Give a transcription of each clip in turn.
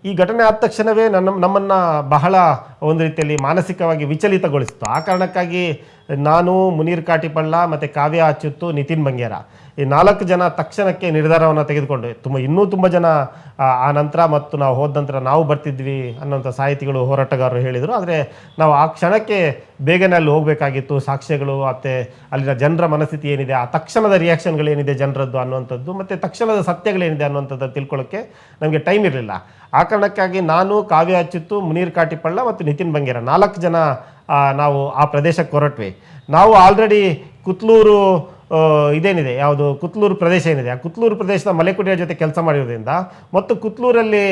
ಈ ಘಟನೆ ಆದ ತಕ್ಷಣವೇ ನಮ್ಮನ್ನು ಬಹಳ ಒಂದು ರೀತಿಯಲ್ಲಿ ಮಾನಸಿಕವಾಗಿ ವಿಚಲಿತಗೊಳಿಸಿತು. ಆ ಕಾರಣಕ್ಕಾಗಿ ನಾನು, ಮುನೀರ್ ಕಾಟಿಪಳ್ಳ ಮತ್ತು ಕಾವ್ಯ ಅಚ್ಯುತ್, ನಿತಿನ್ ಬಂಗೇರ ಈ 4 ಜನ ತಕ್ಷಣಕ್ಕೆ ನಿರ್ಧಾರವನ್ನು ತೆಗೆದುಕೊಂಡು ಇನ್ನೂ ತುಂಬ ಜನ ಆ ನಂತರ ಮತ್ತು ನಾವು ಹೋದ ನಂತರ ನಾವು ಬರ್ತಿದ್ವಿ ಅನ್ನೋಂಥ ಸಾಹಿತಿಗಳು, ಹೋರಾಟಗಾರರು ಹೇಳಿದರು. ಆದರೆ ನಾವು ಆ ಕ್ಷಣಕ್ಕೆ ಬೇಗನೆ ಅಲ್ಲಿ ಹೋಗಬೇಕಾಗಿತ್ತು. ಸಾಕ್ಷ್ಯಗಳು ಮತ್ತು ಅಲ್ಲಿನ ಜನರ ಮನಸ್ಥಿತಿ ಏನಿದೆ, ಆ ತಕ್ಷಣದ ರಿಯಾಕ್ಷನ್ಗಳೇನಿದೆ ಜನರದ್ದು ಅನ್ನುವಂಥದ್ದು, ಮತ್ತು ತಕ್ಷಣದ ಸತ್ಯಗಳೇನಿದೆ ಅನ್ನುವಂಥದ್ದು ತಿಳ್ಕೊಳ್ಳೋಕ್ಕೆ ನಮಗೆ ಟೈಮ್ ಇರಲಿಲ್ಲ. ಆ ಕಾರಣಕ್ಕಾಗಿ ನಾನು, ಕಾವ್ಯ ಅಚ್ಯುತ್, ಮುನೀರ್ ಕಾಟಿಪಳ್ಳ ಮತ್ತು ನಿತಿನ್ ಬಂಗೇರ 4 ಜನ ನಾವು ಆ ಪ್ರದೇಶಕ್ಕೆ ಹೊರಟ್ವಿ. ನಾವು ಆಲ್ರೆಡಿ ಕುತ್ಲೂರು ಇದೇನಿದೆ, ಯಾವುದು ಕುತ್ಲೂರು ಪ್ರದೇಶ ಏನಿದೆ, ಆ ಕುತ್ಲೂರು ಪ್ರದೇಶದ ಮಲೆಕುಡಿಯ ಜೊತೆ ಕೆಲಸ ಮಾಡಿರೋದ್ರಿಂದ ಮತ್ತು ಕುತ್ಲೂರಲ್ಲಿ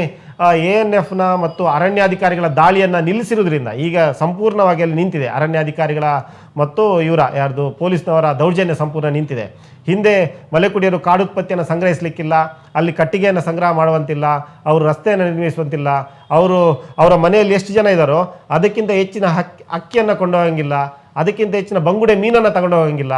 ANFನ ಮತ್ತು ಅರಣ್ಯಾಧಿಕಾರಿಗಳ ದಾಳಿಯನ್ನು ನಿಲ್ಲಿಸಿರೋದ್ರಿಂದ ಈಗ ಸಂಪೂರ್ಣವಾಗಿ ಅಲ್ಲಿ ನಿಂತಿದೆ. ಅರಣ್ಯಾಧಿಕಾರಿಗಳ ಮತ್ತು ಯಾರ್ದು ಪೊಲೀಸ್ನವರ ದೌರ್ಜನ್ಯ ಸಂಪೂರ್ಣ ನಿಂತಿದೆ. ಹಿಂದೆ ಮಲೆಕುಡಿಯರು ಕಾಡುತ್ಪತ್ತಿಯನ್ನು ಸಂಗ್ರಹಿಸಲಿಕ್ಕಿಲ್ಲ, ಅಲ್ಲಿ ಕಟ್ಟಿಗೆಯನ್ನು ಸಂಗ್ರಹ ಮಾಡುವಂತಿಲ್ಲ, ಅವರು ರಸ್ತೆಯನ್ನು ನಿರ್ಮಿಸುವಂತಿಲ್ಲ, ಅವರ ಮನೆಯಲ್ಲಿ ಎಷ್ಟು ಜನ ಇದ್ದಾರೋ ಅದಕ್ಕಿಂತ ಹೆಚ್ಚಿನ ಅಕ್ಕಿಯನ್ನು ಕೊಂಡೋಗಂಗಿಲ್ಲ, ಅದಕ್ಕಿಂತ ಹೆಚ್ಚಿನ ಬಂಗುಡೆ ಮೀನನ್ನು ತಗೊಂಡೋಗಂಗಿಲ್ಲ.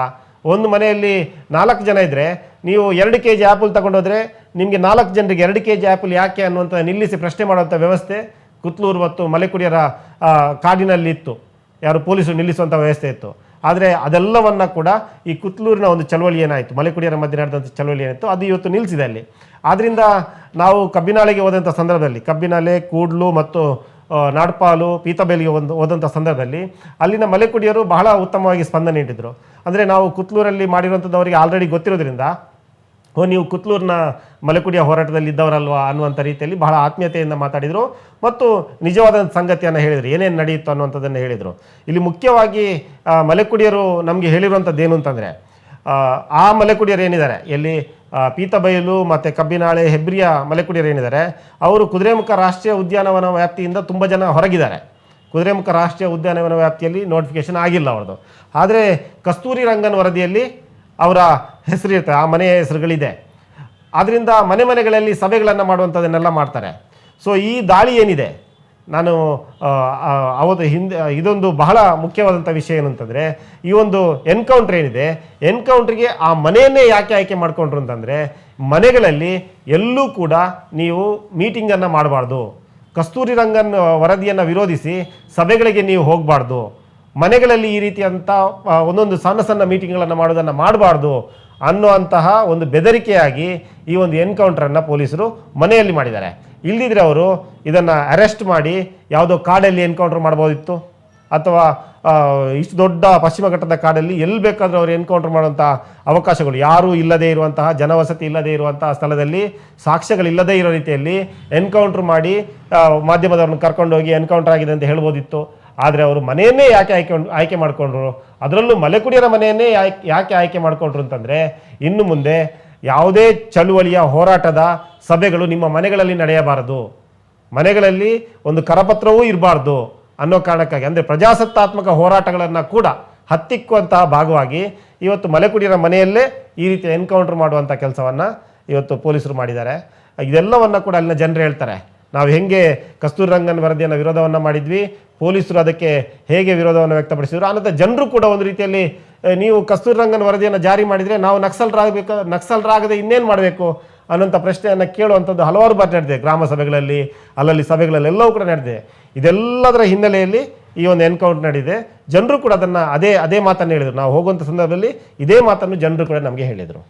ಒಂದು ಮನೆಯಲ್ಲಿ 4 ಜನ ಇದ್ದರೆ ನೀವು 2 kg ಆ್ಯಪಲ್ ತಗೊಂಡೋದ್ರೆ ನಿಮಗೆ 4 ಜನರಿಗೆ 2 kg ಆ್ಯಪಲ್ ಯಾಕೆ ಅನ್ನುವಂಥ ನಿಲ್ಲಿಸಿ ಪ್ರಶ್ನೆ ಮಾಡುವಂಥ ವ್ಯವಸ್ಥೆ ಕುತ್ಲೂರು ಮತ್ತು ಮಲೆಕುಡಿಯರ ಕಾಡಿನಲ್ಲಿ ಇತ್ತು. ಯಾರು ಪೊಲೀಸರು ನಿಲ್ಲಿಸುವಂಥ ವ್ಯವಸ್ಥೆ ಇತ್ತು. ಆದರೆ ಅದೆಲ್ಲವನ್ನು ಕೂಡ ಈ ಕುತ್ಲೂರಿನ ಒಂದು ಚಳವಳಿ ಏನಾಯಿತು, ಮಲೆಕುಡಿಯರ ಮಧ್ಯೆ ನಡೆದಂಥ ಚಳವಳಿ ಏನಾಯಿತು, ಅದು ಇವತ್ತು ನಿಲ್ಲಿಸಿದೆ ಅಲ್ಲಿ. ಆದ್ದರಿಂದ ನಾವು ಕಬ್ಬಿನಾಳೆಗೆ ಹೋದಂಥ ಸಂದರ್ಭದಲ್ಲಿ, ಕಬ್ಬಿನಾಲೆ, ಕೂಡ್ಲು ಮತ್ತು ನಾಡ್ಪಾಲು, ಪೀತಬೇಲಿಗೆ ಹೋದಂಥ ಸಂದರ್ಭದಲ್ಲಿ ಅಲ್ಲಿನ ಮಲೆಕುಡಿಯರು ಬಹಳ ಉತ್ತಮವಾಗಿ ಸ್ಪಂದನೆ ನೀಡಿದರು. ಅಂದರೆ ನಾವು ಕುತ್ಲೂರಲ್ಲಿ ಮಾಡಿರುವಂಥದ್ದು ಅವರಿಗೆ ಆಲ್ರೆಡಿ ಗೊತ್ತಿರೋದ್ರಿಂದ, ನೀವು ಕುತ್ಲೂರಿನ ಮಲೆಕುಡಿಯ ಹೋರಾಟದಲ್ಲಿ ಇದ್ದವರಲ್ವಾ ಅನ್ನುವಂಥ ರೀತಿಯಲ್ಲಿ ಬಹಳ ಆತ್ಮೀಯತೆಯಿಂದ ಮಾತಾಡಿದರು ಮತ್ತು ನಿಜವಾದ ಸಂಗತಿಯನ್ನು ಹೇಳಿದರು, ಏನೇನು ನಡೆಯಿತು ಅನ್ನುವಂಥದ್ದನ್ನು ಹೇಳಿದರು. ಇಲ್ಲಿ ಮುಖ್ಯವಾಗಿ ಮಲೆಕುಡಿಯರು ನಮಗೆ ಹೇಳಿರುವಂಥದ್ದು ಏನು ಅಂತಂದರೆ, ಆ ಮಲೆಕುಡಿಯರು ಏನಿದ್ದಾರೆ ಎಲ್ಲಿ ಪೀತಬಯಲು ಮತ್ತು ಕಬ್ಬಿನಾಳೆ, ಹೆಬ್ರಿಯ ಮಲೆಕುಡಿಯರು ಏನಿದ್ದಾರೆ ಅವರು ಕುದುರೆಮುಖ ರಾಷ್ಟ್ರೀಯ ಉದ್ಯಾನವನ ವ್ಯಾಪ್ತಿಯಿಂದ ತುಂಬ ಜನ ಹೊರಗಿದ್ದಾರೆ. ಕುದುರೆಮುಖ ರಾಷ್ಟ್ರೀಯ ಉದ್ಯಾನವನ ವ್ಯಾಪ್ತಿಯಲ್ಲಿ ನೋಟಿಫಿಕೇಷನ್ ಆಗಿಲ್ಲ ಅವ್ರದ್ದು. ಆದರೆ ಕಸ್ತೂರಿ ರಂಗನ್ ವರದಿಯಲ್ಲಿ ಅವರ ಹೆಸರಿರುತ್ತೆ, ಆ ಮನೆಯ ಹೆಸರುಗಳಿದೆ. ಆದ್ದರಿಂದ ಮನೆಗಳಲ್ಲಿ ಸಭೆಗಳನ್ನು ಮಾಡುವಂಥದ್ದನ್ನೆಲ್ಲ ಮಾಡ್ತಾರೆ. ಸೊ ಈ ದಾಳಿ ಏನಿದೆ, ನಾನು ಅವತ್ತು ಇದೊಂದು ಬಹಳ ಮುಖ್ಯವಾದಂಥ ವಿಷಯ ಏನಂತಂದರೆ, ಈ ಒಂದು ಎನ್ಕೌಂಟ್ರ್ ಏನಿದೆ, ಎನ್ಕೌಂಟ್ರಿಗೆ ಆ ಮನೆಯನ್ನೇ ಯಾಕೆ ಆಯ್ಕೆ ಮಾಡಿಕೊಂಡ್ರು ಅಂತಂದರೆ, ಮನೆಗಳಲ್ಲಿ ಎಲ್ಲೂ ಕೂಡ ನೀವು ಮೀಟಿಂಗನ್ನು ಮಾಡಬಾರ್ದು, ಕಸ್ತೂರಿ ರಂಗನ್ ವರದಿಯನ್ನು ವಿರೋಧಿಸಿ ಸಭೆಗಳಿಗೆ ನೀವು ಹೋಗಬಾರ್ದು, ಮನೆಗಳಲ್ಲಿ ಈ ರೀತಿಯಂಥ ಒಂದೊಂದು ಸಣ್ಣ ಸಣ್ಣ ಮೀಟಿಂಗ್ಗಳನ್ನು ಮಾಡೋದನ್ನು ಮಾಡಬಾರ್ದು ಅನ್ನುವಂತಹ ಒಂದು ಬೆದರಿಕೆಯಾಗಿ ಈ ಒಂದು ಎನ್ಕೌಂಟ್ರನ್ನು ಪೊಲೀಸರು ಮನೆಯಲ್ಲಿ ಮಾಡಿದ್ದಾರೆ. ಇಲ್ಲದಿದ್ದರೆ ಅವರು ಇದನ್ನು ಅರೆಸ್ಟ್ ಮಾಡಿ ಯಾವುದೋ ಕಾಡಲ್ಲಿ ಎನ್ಕೌಂಟ್ರ್ ಮಾಡ್ಬೋದಿತ್ತು, ಅಥವಾ ಇಷ್ಟು ದೊಡ್ಡ ಪಶ್ಚಿಮ ಘಟ್ಟದ ಕಾಡಲ್ಲಿ ಎಲ್ಲಿ ಬೇಕಾದರೂ ಅವರು ಎನ್ಕೌಂಟ್ರ್ ಮಾಡುವಂಥ ಅವಕಾಶಗಳು, ಯಾರೂ ಇಲ್ಲದೇ ಇರುವಂತಹ, ಜನವಸತಿ ಇಲ್ಲದೇ ಇರುವಂತಹ ಸ್ಥಳದಲ್ಲಿ ಸಾಕ್ಷ್ಯಗಳಿಲ್ಲದೇ ಇರೋ ರೀತಿಯಲ್ಲಿ ಎನ್ಕೌಂಟ್ರ್ ಮಾಡಿ ಮಾಧ್ಯಮದವ್ರನ್ನ ಕರ್ಕೊಂಡೋಗಿ ಎನ್ಕೌಂಟ್ರ್ ಆಗಿದೆ ಅಂತ ಹೇಳ್ಬೋದಿತ್ತು. ಆದರೆ ಅವರು ಮನೆಯನ್ನೇ ಯಾಕೆ ಆಯ್ಕೆ ಮಾಡಿಕೊಂಡ್ರು, ಅದರಲ್ಲೂ ಮಲೆಕುಡಿಯರ ಮನೆಯನ್ನೇ ಯಾಕೆ ಆಯ್ಕೆ ಮಾಡಿಕೊಂಡ್ರು ಅಂತಂದರೆ, ಇನ್ನು ಮುಂದೆ ಯಾವುದೇ ಚಳುವಳಿಯ ಹೋರಾಟದ ಸಭೆಗಳು ನಿಮ್ಮ ಮನೆಗಳಲ್ಲಿ ನಡೆಯಬಾರದು, ಮನೆಗಳಲ್ಲಿ ಒಂದು ಕರಪತ್ರವೂ ಇರಬಾರ್ದು ಅನ್ನೋ ಕಾರಣಕ್ಕಾಗಿ, ಅಂದರೆ ಪ್ರಜಾಸತ್ತಾತ್ಮಕ ಹೋರಾಟಗಳನ್ನು ಕೂಡ ಹತ್ತಿಕ್ಕುವಂತಹ ಭಾಗವಾಗಿ ಇವತ್ತು ಮಲೆಕುಡಿಯರ ಮನೆಯಲ್ಲೇ ಈ ರೀತಿ ಎನ್ಕೌಂಟ್ರ್ ಮಾಡುವಂಥ ಕೆಲಸವನ್ನು ಇವತ್ತು ಪೊಲೀಸರು ಮಾಡಿದ್ದಾರೆ. ಇದೆಲ್ಲವನ್ನು ಕೂಡ ಅಲ್ಲಿನ ಜನರು ಹೇಳ್ತಾರೆ, ನಾವು ಹೆಂಗೆ ಕಸ್ತೂರಿ ರಂಗನ್ ವರದಿಯನ್ನು ವಿರೋಧವನ್ನು ಮಾಡಿದ್ವಿ, ಪೊಲೀಸರು ಅದಕ್ಕೆ ಹೇಗೆ ವಿರೋಧವನ್ನು ವ್ಯಕ್ತಪಡಿಸಿದ್ರು ಅನ್ನೋದು ಜನರು ಕೂಡ ಒಂದು ರೀತಿಯಲ್ಲಿ, ನೀವು ಕಸ್ತೂರಿ ರಂಗನ್ ವರದಿಯನ್ನು ಜಾರಿ ಮಾಡಿದರೆ ನಾವು ನಕ್ಸಲರಾಗದೆ ಇನ್ನೇನು ಮಾಡಬೇಕು ಅನ್ನೋಂಥ ಪ್ರಶ್ನೆಯನ್ನು ಕೇಳುವಂಥದ್ದು ಹಲವಾರು ಬಾರಿ ನಡೆದಿದೆ. ಗ್ರಾಮ ಸಭೆಗಳಲ್ಲಿ, ಅಲ್ಲಲ್ಲಿ ಸಭೆಗಳಲ್ಲೆಲ್ಲವೂ ಕೂಡ ನಡೆದಿದೆ. ಇದೆಲ್ಲದರ ಹಿನ್ನೆಲೆಯಲ್ಲಿ ಈ ಒಂದು ಎನ್ಕೌಂಟರ್ ನಡೆದಿದೆ. ಜನರು ಕೂಡ ಅದನ್ನು ಅದೇ ಮಾತನ್ನು ಹೇಳಿದರು. ನಾವು ಹೋಗುವಂಥ ಸಂದರ್ಭದಲ್ಲಿ ಇದೇ ಮಾತನ್ನು ಜನರು ಕೂಡ ನಮಗೆ ಹೇಳಿದರು.